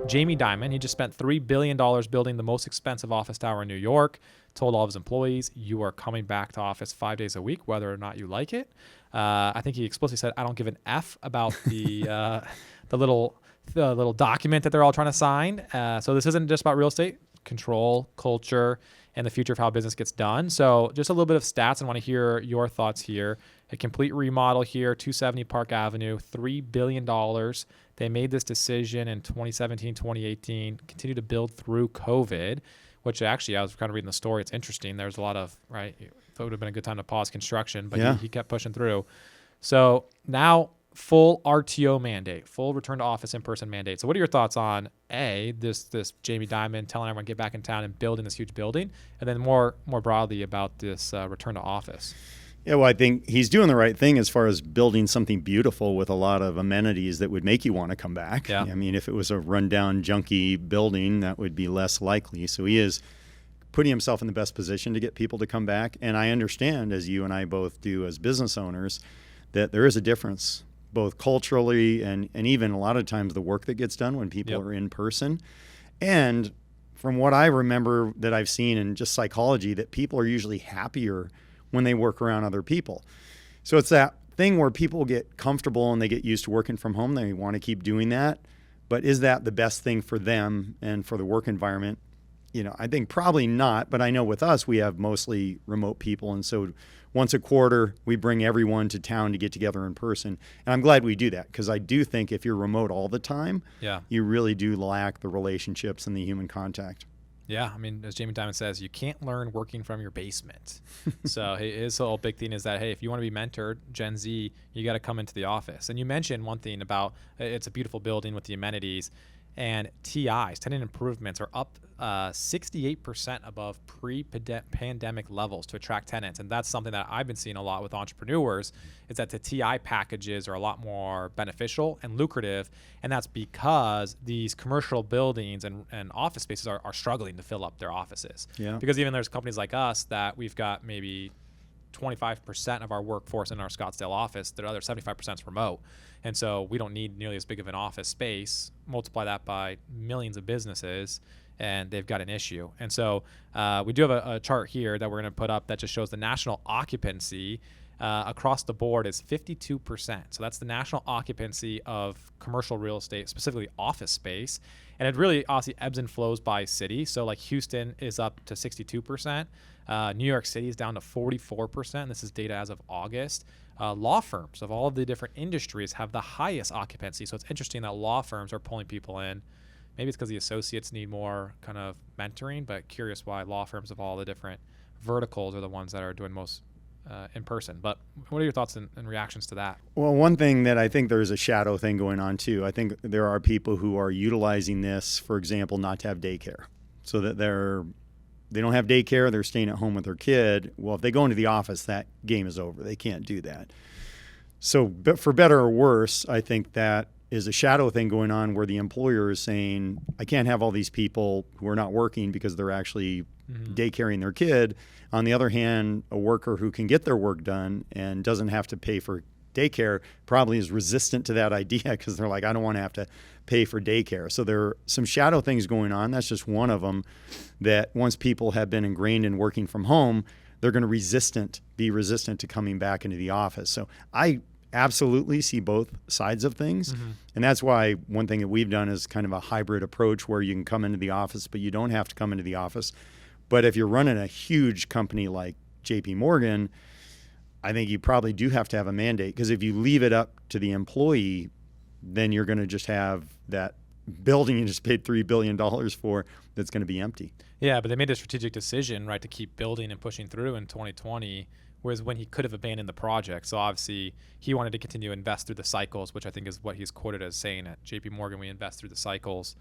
Jamie Dimon, he just spent $3 billion building the most expensive office tower in New York, told all of his employees, you are coming back to office 5 days a week, whether or not you like it. I think he explicitly said, I don't give an F about the little document that they're all trying to sign. So this isn't just about real estate, control, culture, and the future of how business gets done. So just a little bit of stats. I want to hear your thoughts here. A complete remodel here, 270 Park Avenue, $3 billion. They made this decision in 2017, 2018, continued to build through COVID, which actually I was kind of reading the story. It's interesting. There's a lot of, right, it would have been a good time to pause construction, but he kept pushing through. So now full RTO mandate, full return to office in-person mandate. So what are your thoughts on this Jamie Dimon telling everyone get back in town and building this huge building, and then more broadly about this return to office? Yeah, well, I think he's doing the right thing as far as building something beautiful with a lot of amenities that would make you want to come back. Yeah. I mean, if it was a rundown, junky building, that would be less likely. So he is putting himself in the best position to get people to come back. And I understand, as you and I both do as business owners, that there is a difference, both culturally and even a lot of times the work that gets done when people are in person. And from what I remember that I've seen in just psychology, that people are usually happier when they work around other people. So it's that thing where people get comfortable and they get used to working from home. They want to keep doing that. But is that the best thing for them and for the work environment? I think probably not. But I know with us, we have mostly remote people. And so once a quarter, we bring everyone to town to get together in person. And I'm glad we do that, because I do think if you're remote all the time, you really do lack the relationships and the human contact. Yeah, I mean, as Jamie Dimon says, you can't learn working from your basement. So his whole big thing is that, hey, if you want to be mentored, Gen Z, you got to come into the office. And you mentioned one thing about it's a beautiful building with the amenities, and TIs, tenant improvements, are up 68% above pre-pandemic levels to attract tenants. And that's something that I've been seeing a lot with entrepreneurs, is that the TI packages are a lot more beneficial and lucrative. And that's because these commercial buildings and office spaces are struggling to fill up their offices. Yeah. Because even there's companies like us that we've got maybe 25% of our workforce in our Scottsdale office. The other 75% is remote. And so we don't need nearly as big of an office space. Multiply that by millions of businesses, and they've got an issue. And so we do have a chart here that we're going to put up that just shows the national occupancy across the board is 52%. So that's the national occupancy of commercial real estate, specifically office space. And it really obviously ebbs and flows by city. So like Houston is up to 62%. New York City is down to 44%. This is data as of August. Law firms of all of the different industries have the highest occupancy. So it's interesting that law firms are pulling people in. Maybe it's because the associates need more kind of mentoring, but curious why law firms of all the different verticals are the ones that are doing most in person. But what are your thoughts and reactions to that? Well, one thing that I think there's a shadow thing going on too. I think there are people who are utilizing this, for example, not to have daycare, so that they don't have daycare, they're staying at home with their kid. Well, if they go into the office, that game is over. They can't do that. So but for better or worse, I think that is a shadow thing going on where the employer is saying, I can't have all these people who are not working because they're actually daycaring their kid. On the other hand, a worker who can get their work done and doesn't have to pay for daycare probably is resistant to that idea, because they're like, I don't want to have to pay for daycare. So there are some shadow things going on. That's just one of them, that once people have been ingrained in working from home, they're going to be resistant to coming back into the office. So I absolutely see both sides of things. And that's why one thing that we've done is kind of a hybrid approach where you can come into the office, but you don't have to come into the office. But if you're running a huge company like JPMorgan, I think you probably do have to have a mandate, because if you leave it up to the employee, then you're going to just have that building you just paid $3 billion for that's going to be empty. Yeah, but they made a strategic decision, right, to keep building and pushing through in 2020, whereas when he could have abandoned the project. So obviously he wanted to continue to invest through the cycles, which I think is what he's quoted as saying at JPMorgan, we invest through the cycles.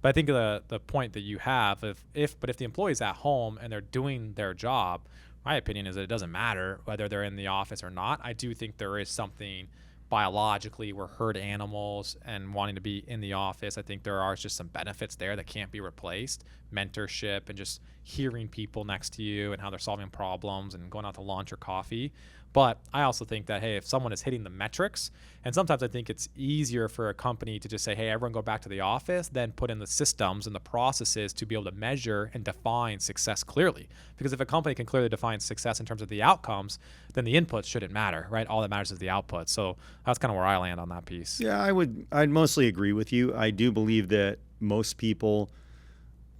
But I think the point that you have, if the employee's at home and they're doing their job, my opinion is that it doesn't matter whether they're in the office or not. I do think there is something biologically, we're herd animals and wanting to be in the office. I think there are just some benefits there that can't be replaced. Mentorship and just hearing people next to you and how they're solving problems and going out to lunch or coffee. But I also think that, hey, if someone is hitting the metrics, and sometimes I think it's easier for a company to just say, hey, everyone go back to the office, then put in the systems and the processes to be able to measure and define success clearly. Because if a company can clearly define success in terms of the outcomes, then the inputs shouldn't matter, right? All that matters is the output. So that's kind of where I land on that piece. Yeah, I'd mostly agree with you. I do believe that most people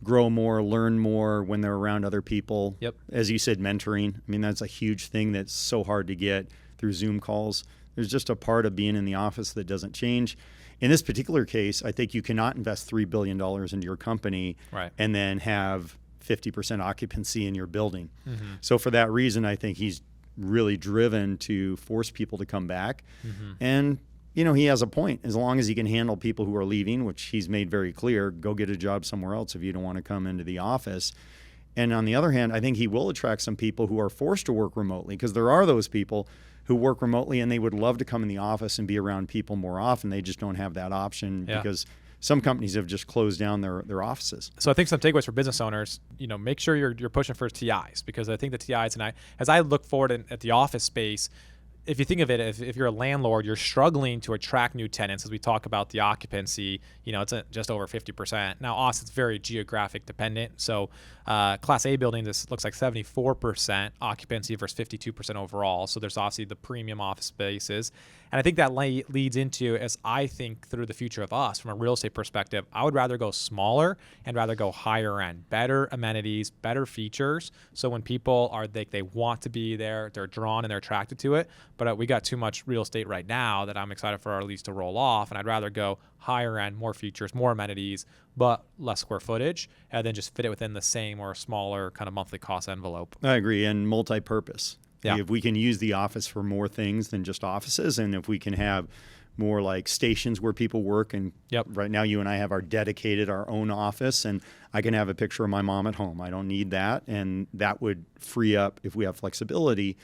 grow more, learn more when they're around other people. Yep. As you said, mentoring. I mean, that's a huge thing that's so hard to get through Zoom calls. There's just a part of being in the office that doesn't change. In this particular case, I think you cannot invest $3 billion into your company and then have 50% occupancy in your building. Mm-hmm. So for that reason, I think he's really driven to force people to come back. Mm-hmm. And he has a point. As long as he can handle people who are leaving, which he's made very clear, go get a job somewhere else if you don't want to come into the office. And on the other hand, I think he will attract some people who are forced to work remotely, because there are those people who work remotely and they would love to come in the office and be around people more often. They just don't have that option because some companies have just closed down their offices. So I think some takeaways for business owners, make sure you're pushing for TIs, because I think the TIs, and as I look forward at the office space, if you think of it, if you're a landlord, you're struggling to attract new tenants. As we talk about the occupancy, it's just over 50%. Now, Austin's very geographic dependent. So Class A buildings, this looks like 74% occupancy versus 52% overall. So there's obviously the premium office spaces. And I think that leads into, as I think through the future of us from a real estate perspective, I would rather go smaller and rather go higher end, better amenities, better features. So when people they want to be there, they're drawn and they're attracted to it. But we got too much real estate right now that I'm excited for our lease to roll off. And I'd rather go higher end, more features, more amenities, but less square footage, and then just fit it within the same or smaller kind of monthly cost envelope. I agree. And multi-purpose. Yeah. If we can use the office for more things than just offices, and if we can have more like stations where people work, and right now you and I have our own office, and I can have a picture of my mom at home. I don't need that, and that would free up, if we have flexibility,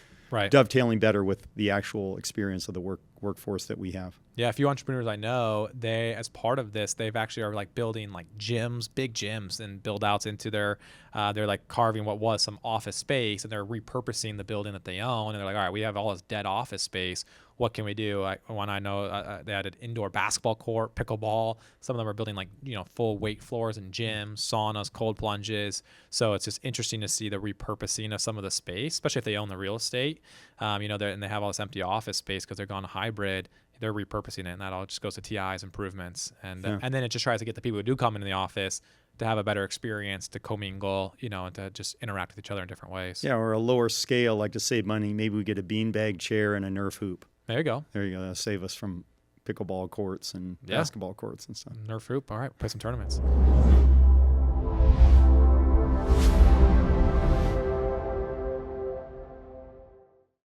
dovetailing better with the actual experience of the workforce that we have. Yeah, a few entrepreneurs I know, they, as part of this, they've actually are like building like gyms, big gyms, and build outs into they're like carving what was some office space, and they're repurposing the building that they own. And they're like, all right, we have all this dead office space. What can we do? I know they added indoor basketball court, pickleball. Some of them are building like, full weight floors and gyms, saunas, cold plunges. So it's just interesting to see the repurposing of some of the space, especially if they own the real estate. And they have all this empty office space because they're gone hybrid. They're repurposing it, and that all just goes to TIs, improvements, and then it just tries to get the people who do come into the office to have a better experience, to commingle, and to just interact with each other in different ways. Yeah, or a lower scale, like to save money, maybe we get a beanbag chair and a Nerf hoop. There you go. That'll save us from pickleball courts and basketball courts and stuff. Nerf hoop. All right, play some tournaments.